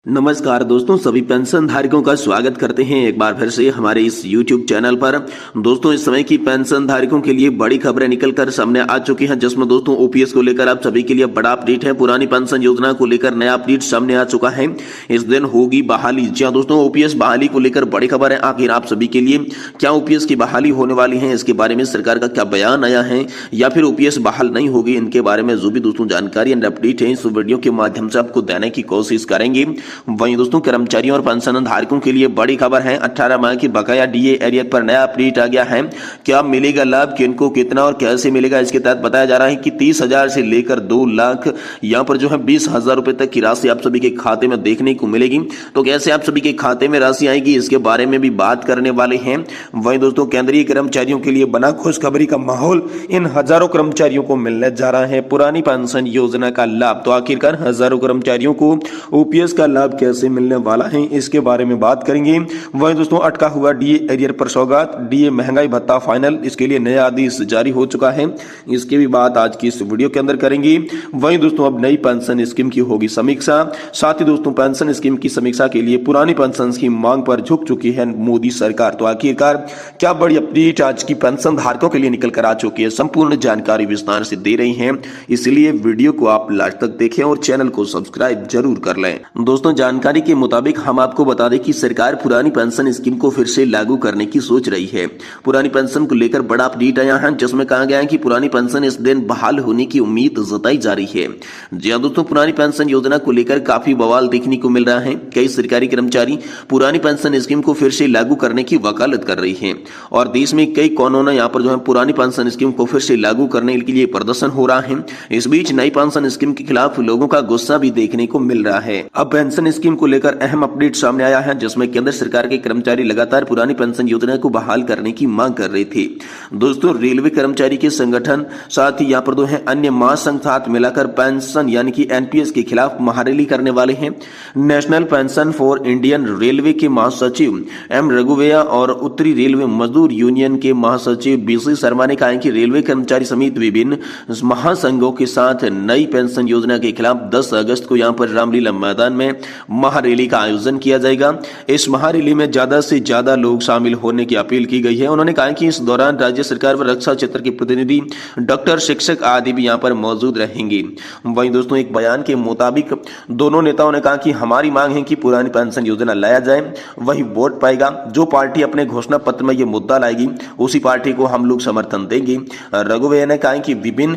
नमस्कार दोस्तों, सभी पेंशन धारकों का स्वागत करते हैं एक बार फिर से हमारे इस YouTube चैनल पर। दोस्तों, इस समय की पेंशन धारकों के लिए बड़ी खबरें निकलकर सामने आ चुकी हैं, जिसमें दोस्तों ओपीएस को लेकर आप सभी के लिए बड़ा अपडेट है। पुरानी पेंशन योजना को लेकर नया अपडेट सामने आ चुका है। इस दिन होगी बहाली। जी हां दोस्तों, ओपीएस बहाली को लेकर बड़ी खबर है। आखिर आप सभी के लिए क्या ओपीएस की बहाली होने वाली है, इसके बारे में सरकार का क्या बयान आया है, या फिर ओपीएस बहाल नहीं होगी, इनके बारे में जो भी दोस्तों जानकारी एंड अपडेट है इस वीडियो के माध्यम से आपको देने की कोशिश करेंगे। वहीं दोस्तों, कर्मचारियों और पेंशन धारकों के लिए बड़ी खबर है। 18 माह की बकाया डीए एरियर पर नया अपडेट आ गया है। क्या मिलेगा लाभ, किनको कितना और कैसे मिलेगा, इसके तहत बताया जा रहा है कि 30,000 से लेकर 2 लाख यहां पर जो है 20,000 रुपए तक की राशि आप सभी के खाते में देखने को मिलेगी। तो कैसे आप सभी के खाते में राशि आएगी, इसके बारे में भी बात करने वाले हैं। वहीं दोस्तों, केंद्रीय कर्मचारियों के लिए बना खुशखबरी का माहौल। इन हजारों कर्मचारियों को मिलने जा रहा है पुरानी पेंशन योजना का लाभ। तो आखिरकार हजारों कर्मचारियों को ओपीएस का लाभ कैसे मिलने वाला है, इसके बारे में बात करेंगे। वहीं दोस्तों, अटका हुआ डीए एरियर पर सौगात, डीए महंगाई भत्ता फाइनल, इसके लिए नया आदेश जारी हो चुका है। इसकी भी बात आज की इस वीडियो के अंदर करेंगे। वहीं दोस्तों, अब नई पेंशन स्कीम की होगी समीक्षा। साथ ही दोस्तों, पेंशन स्कीम की समीक्षा के लिए पुरानी पेंशन की मांग पर झुक चुकी है मोदी सरकार। तो आखिरकार क्या बड़ी अपडेट आज की पेंशन धारकों के लिए निकल कर आ चुकी है, संपूर्ण जानकारी विस्तार से दे रही है। इसलिए वीडियो को आप लास्ट तक देखें और चैनल को सब्सक्राइब जरूर कर लें। दोस्तों, जानकारी के मुताबिक हम आपको बता दें कि सरकार पुरानी पेंशन स्कीम को फिर से लागू करने की सोच रही है। पुरानी पेंशन को लेकर बड़ा अपडेट आया है, जिसमें कहा गया है कि पुरानी पेंशन इस दिन बहाल होने की उम्मीद जताई जा रही है। जी हां दोस्तों, पुरानी पेंशन योजना को लेकर काफी बवाल देखने को मिल रहा है। कई सरकारी कर्मचारी पुरानी पेंशन स्कीम को फिर से लागू करने की वकालत कर रही है और देश में कई कानून यहाँ पर जो है पुरानी पेंशन स्कीम को फिर से लागू करने के लिए प्रदर्शन हो रहा है। इस बीच नई पेंशन स्कीम के खिलाफ लोगों का गुस्सा भी देखने को मिल रहा है। अब पेंशन स्कीम को लेकर अहम अपडेट सामने आया है, जिसमें केंद्र सरकार के कर्मचारी लगातार पुरानी पेंशन योजना को बहाल करने की मांग कर रहे थे। दोस्तों, रेलवे कर्मचारी के संगठन साथ ही यहाँ पर है अन्य महासंघ साथ मिलाकर पेंशन यानी कि एनपीएस के खिलाफ महारैली करने वाले हैं। National pension for Indian railway के महासचिव एम रघुवैया और उत्तरी रेलवे मजदूर यूनियन के महासचिव बीसी शर्मा ने कहा है कि रेलवे कर्मचारी समेत विभिन्न महासंघों के साथ नई पेंशन योजना के खिलाफ 10 अगस्त को यहाँ पर रामलीला मैदान में महारैली का आयोजन किया जाएगा। इस महारैली में ज्यादा से ज्यादा लोग शामिल होने की अपील की गई है। उन्होंने कहा कि इस दौरान राज्य सरकार व रक्षा क्षेत्र के प्रतिनिधि, डॉक्टर, शिक्षक आदि भी यहां पर मौजूद रहेंगे। वहीं दोस्तों, एक बयान के मुताबिक दोनों नेताओं ने कहा कि हमारी मांग है कि पुरानी पेंशन योजना लाया जाए, वही वोट पाएगा। जो पार्टी अपने घोषणा पत्र में यह मुद्दा लाएगी उसी पार्टी को हम लोग समर्थन देंगे। रघुवैया ने कहा कि विभिन्न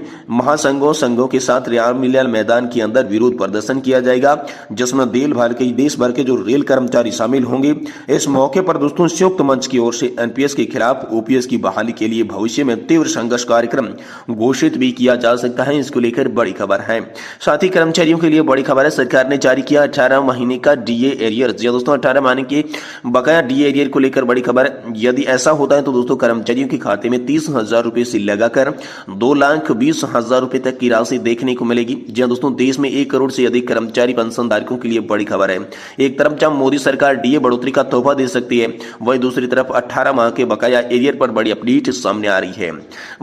संघों के साथ रामलीला मैदान के अंदर विरोध प्रदर्शन किया जाएगा, जिसमें देश भर के जो रेल कर्मचारी शामिल होंगे। इस मौके पर दोस्तों, संयुक्त मंच की ओर से एनपीएस के खिलाफ ओपीएस की बहाली के लिए भविष्य में तीव्र संघर्ष कार्यक्रम घोषित भी किया जा सकता है। इसको लेकर बड़ी खबर है। साथ ही कर्मचारियों के लिए बड़ी खबर है, सरकार ने जारी किया 18 महीने का डीए एरियर। दोस्तों, 18 महीने के बकाया डीए एरियर को लेकर बड़ी खबर है। यदि ऐसा होता है तो दोस्तों, कर्मचारियों के खाते में 30,000 रुपए से लगाकर 2,20,000 रुपए तक की राशि देखने को मिलेगी। जी दोस्तों, देश में 1 करोड़ से अधिक कर्मचारी पेंशन धारकों के लिए बड़ी खबर है। एक तरफ जब मोदी सरकार डीए बढ़ोतरी का तोहफा दे सकती है, वहीं दूसरी तरफ 18 माह के बकाया एरियर पर बड़ी अपडेट सामने आ रही है।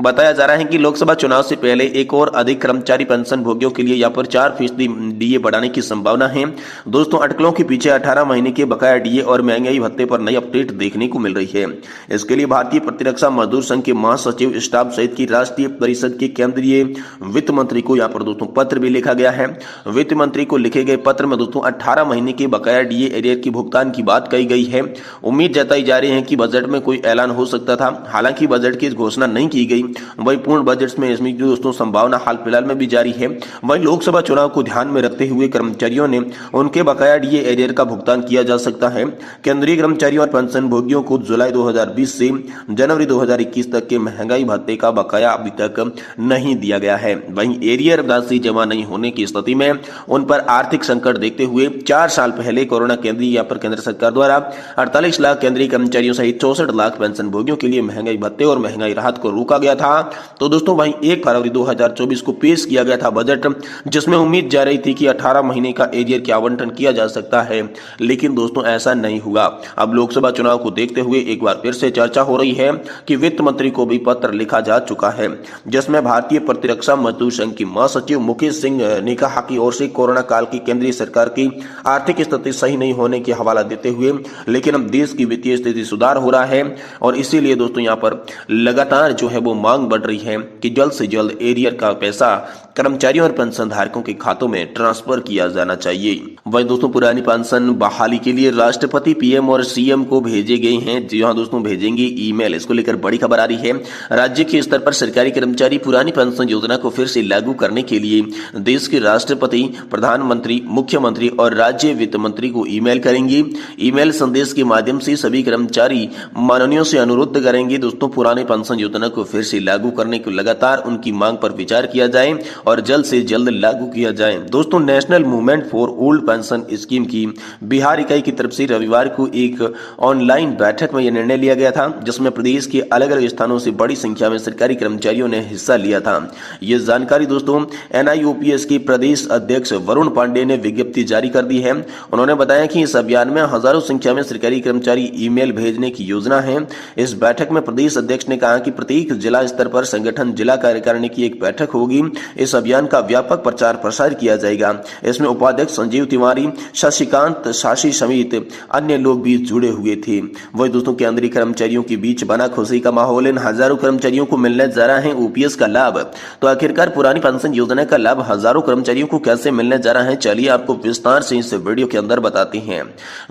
बताया जा रहा है कि लोकसभा चुनाव से पहले एक और अधिक कर्मचारी पेंशन भोगियों के लिए यहाँ पर 4% डीए बढ़ाने की संभावना है। दोस्तों, अटकलों के पीछे 18 महीने के बकाया डीए और महंगाई भत्ते पर नई अपडेट देखने को मिल रही है। इसके लिए भारतीय प्रतिरक्षा मजदूर संघ के महासचिव, स्टाफ सहित की राष्ट्रीय परिषद के केंद्रीय वित्त मंत्री को यहाँ पर दोस्तों पत्र भी लिखा गया है। वित्त मंत्री को लिखे गए पत्र में दोस्तों 18 महीने के बकाया डीए एरियर की भुगतान की बात कही गई है। उम्मीद जताई जा रही है कि बजट में कोई ऐलान हो सकता था। हालांकि बजट की घोषणा नहीं की गई। वही पूर्ण बजट में इसमें दोस्तों संभावना हाल फिलहाल में भी जारी है। वही लोकसभा चुनाव को ध्यान में रखते हुए कर्मचारियों ने उनके बकाया डीए एरियर का भुगतान किया जा सकता है। केंद्रीय कर्मचारियों और पेंशन भोगियों को जुलाई 2020 से जनवरी 2021 तक के महंगाई भत्ते का बकाया अभी तक नहीं दिया गया है। वहीं एरियर राशि जमा नहीं होने की स्थिति में उन पर आर्थिक संकट देखते हुए 4 साल पहले कोरोना केंद्र सरकार द्वारा 48 लाख केंद्रीय कर्मचारियों सहित 64 लाख पेंशन भोगियों के लिए महंगाई भत्ते और महंगाई राहत को रोका गया था। तो दोस्तों, वहीं 1 फरवरी 2024 को पेश किया गया था बजट, जिसमें उम्मीद जा रही थी कि 18 महीने का एरियर का आवंटन किया जा सकता है, लेकिन दोस्तों ऐसा नहीं हुआ। अब लोकसभा चुनाव को देखते हुए एक बार फिर से चर्चा हो रही है कि वित्त मंत्री को भी पत्र लिखा जा चुका है, जिसमें भारतीय प्रतिरक्षा मजदूर संघ की महासचिव मुकेश सिंह ने कहा कि ओर से कोरोना काल की केंद्रीय सरकार की आर्थिक स्थिति सही नहीं होने के हवाला देते हुए, लेकिन अब देश की वित्तीय स्थिति सुधार हो रहा है और इसीलिए दोस्तों यहाँ पर लगातार जो है वो मांग बढ़ रही है कि जल्द से जल्द एरियर का पैसा कर्मचारियों और पेंशन धारकों के खातों में ट्रांसफर किया जाना चाहिए। वही दोस्तों पुरानी पेंशन बहाली के लिए राष्ट्रपति, पीएम और सीएम को भेजे गए हैं, जी हाँ दोस्तों भेजेंगे ईमेल। इसको लेकर बड़ी खबर आ रही है। राज्य के स्तर पर सरकारी कर्मचारी पुरानी पेंशन योजना को फिर से लागू करने के लिए देश के राष्ट्रपति, प्रधानमंत्री, मुख्यमंत्री और राज्य वित्त मंत्री को ईमेल करेंगे। ईमेल संदेश के माध्यम से सभी कर्मचारी माननीयों से अनुरोध करेंगे दोस्तों पुरानी पेंशन योजना को फिर से लागू करने को लगातार उनकी मांग पर विचार किया जाए और जल्द से जल्द लागू किया जाए। दोस्तों national movement for old pension scheme की बिहार इकाई की तरफ से रविवार को एक ऑनलाइन बैठक में यह निर्णय लिया गया था, जिसमें प्रदेश के अलग अलग स्थानों से बड़ी संख्या में सरकारी कर्मचारियों ने हिस्सा लिया था। यह जानकारी दोस्तों NIOPS के प्रदेश अध्यक्ष वरुण पांडे ने विज्ञप्ति जारी कर दी है। उन्होंने बताया कि इस अभियान में हजारों संख्या में सरकारी कर्मचारी ईमेल भेजने की योजना है। इस बैठक में प्रदेश अध्यक्ष ने कहा कि प्रत्येक जिला स्तर पर संगठन जिला कार्यकारिणी की एक बैठक होगी। इस अभियान का व्यापक प्रचार प्रसार किया जाएगा। इसमें उपाध्यक्ष संजीव तिवारी, शशिकांत शासी समेत अन्य लोग भी जुड़े हुए थे। वही दोस्तों केंद्रीय कर्मचारियों के बीच बना खुशी का माहौल। इन हजारों कर्मचारियों को मिलने जा रहा है OPS का लाभ। तो आखिरकार पुरानी पेंशन योजना का लाभ हजारों कर्मचारियों को कैसे मिलने जा रहा है, चलिए आपको विस्तार से इस वीडियो के अंदर बताते हैं।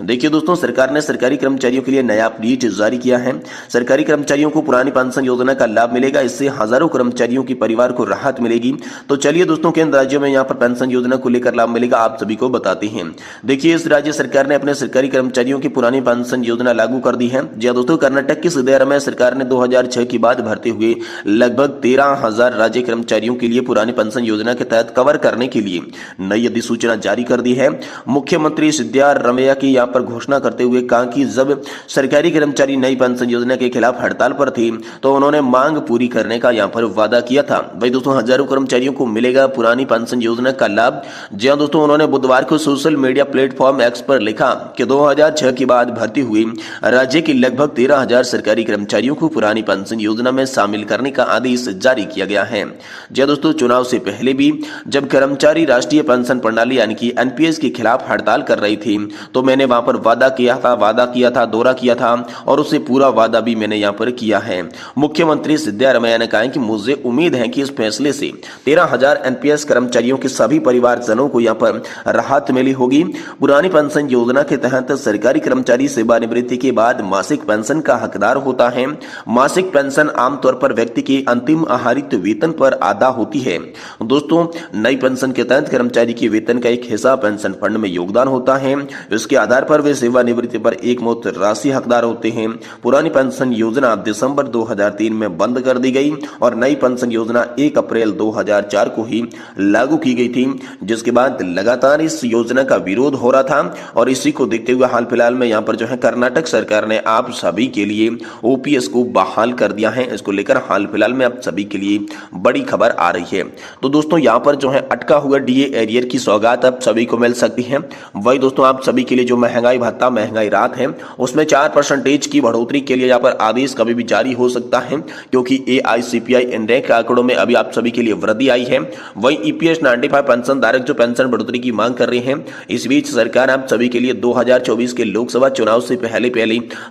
देखिए दोस्तों, सरकार ने सरकारी कर्मचारियों के लिए नया अपडेट जारी किया है। सरकारी कर्मचारियों को पुरानी पेंशन योजना का लाभ मिलेगा। इससे हजारों कर्मचारियों के परिवार को राहत मिलेगी। तो चलिए दोस्तों किन राज्यों में यहाँ पर पेंशन योजना को लेकर लाभ मिलेगा आप सभी को बताते हैं। देखिए इस राज्य सरकार ने अपने सरकारी कर्मचारियों की पुरानी पेंशन योजना लागू कर दी है। जी दोस्तों, कर्नाटक की सिद्धारमैया सरकार ने 2006 के बाद भर्ती हुए लगभग 13,000 राज्य कर्मचारियों के लिए पुरानी पेंशन योजना के तहत कवर करने के लिए नई अधिसूचना जारी कर दी है। मुख्यमंत्री सिद्धारमैया की यहाँ पर घोषणा करते हुए कहा कि जब सरकारी कर्मचारी नई पेंशन योजना के खिलाफ हड़ताल पर थे तो उन्होंने मांग पूरी करने का यहाँ पर वादा किया था। वही दोस्तों हजारों कर्मचारियों को मिलेगा पुरानी पेंशन योजना का लाभ। जी हां दोस्तों, उन्होंने बुधवार को सोशल मीडिया प्लेटफॉर्म X पर लिखा कि 2006 के बाद भर्ती हुई राज्य के लगभग 13,000 सरकारी कर्मचारियों को पुरानी पेंशन योजना में शामिल करने का आदेश जारी किया गया है। जी हां दोस्तों, चुनाव से पहले भी जब कर्मचारी राष्ट्रीय पेंशन प्रणाली यानी कि NPS के खिलाफ हड़ताल कर रही थी तो मैंने वहां पर वादा किया था, दौरा किया था और उससे पूरा वादा भी मैंने यहाँ पर किया है। मुख्यमंत्री सिद्धारमैया ने कहा कि मुझे उम्मीद है कि इस फैसले से 13,000 NPS कर्मचारियों के सभी परिवारजनों को यहाँ पर राहत मिली होगी। पुरानी पेंशन योजना के तहत सरकारी कर्मचारी सेवानिवृत्ति के बाद मासिक पेंशन का हकदार होता है। मासिक पेंशन आमतौर पर व्यक्ति के अंतिम आहरित वेतन पर अदा होती है। दोस्तों नई पेंशन के तहत कर्मचारी के वेतन का एक हिस्सा पेंशन फंड में योगदान होता है। इसके आधार पर वे सेवानिवृत्ति पर एक मुश्त राशि हकदार होते हैं। पुरानी पेंशन योजना दिसंबर 2003 में बंद कर दी गई और नई पेंशन योजना 1 अप्रैल 2004 को ही लागू की गई थी, जिसके बाद लगातार इस योजना का विरोध हो रहा था और इसी को देखते हुए हाल फिलहाल में यहाँ पर जो है कर्नाटक सरकार ने आप सभी के लिए OPS को बहाल कर दिया है। इसको लेकर हाल फिलहाल में आप सभी के लिए बड़ी खबर आ रही है। तो दोस्तों यहाँ पर जो है अटका हुआ DA एरियर की सौगात आप सभी को मिल सकती है। वही दोस्तों आप सभी के लिए जो महंगाई भत्ता, महंगाई राहत है उसमें 4% की बढ़ोतरी के लिए यहाँ पर आदेश कभी भी जारी हो सकता है, क्योंकि AICPI इंडेक्स आंकड़ों में अभी आप सभी के लिए वृद्धि आई है। वही EPS 95 पेंशन धारक जो पेंशन बढ़ोतरी की मांग कर रहे हैं। इस बीच सरकार आप सभी के लिए 2024 के लोकसभा चुनाव से पहले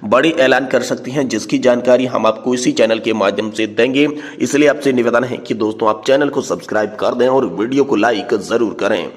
बड़ी ऐलान कर सकती है, जिसकी जानकारी हम आपको इसी चैनल के माध्यम से देंगे। इसलिए आपसे निवेदन है कि दोस्तों आप चैनल को सब्सक्राइब कर दें और वीडियो को लाइक जरूर करें।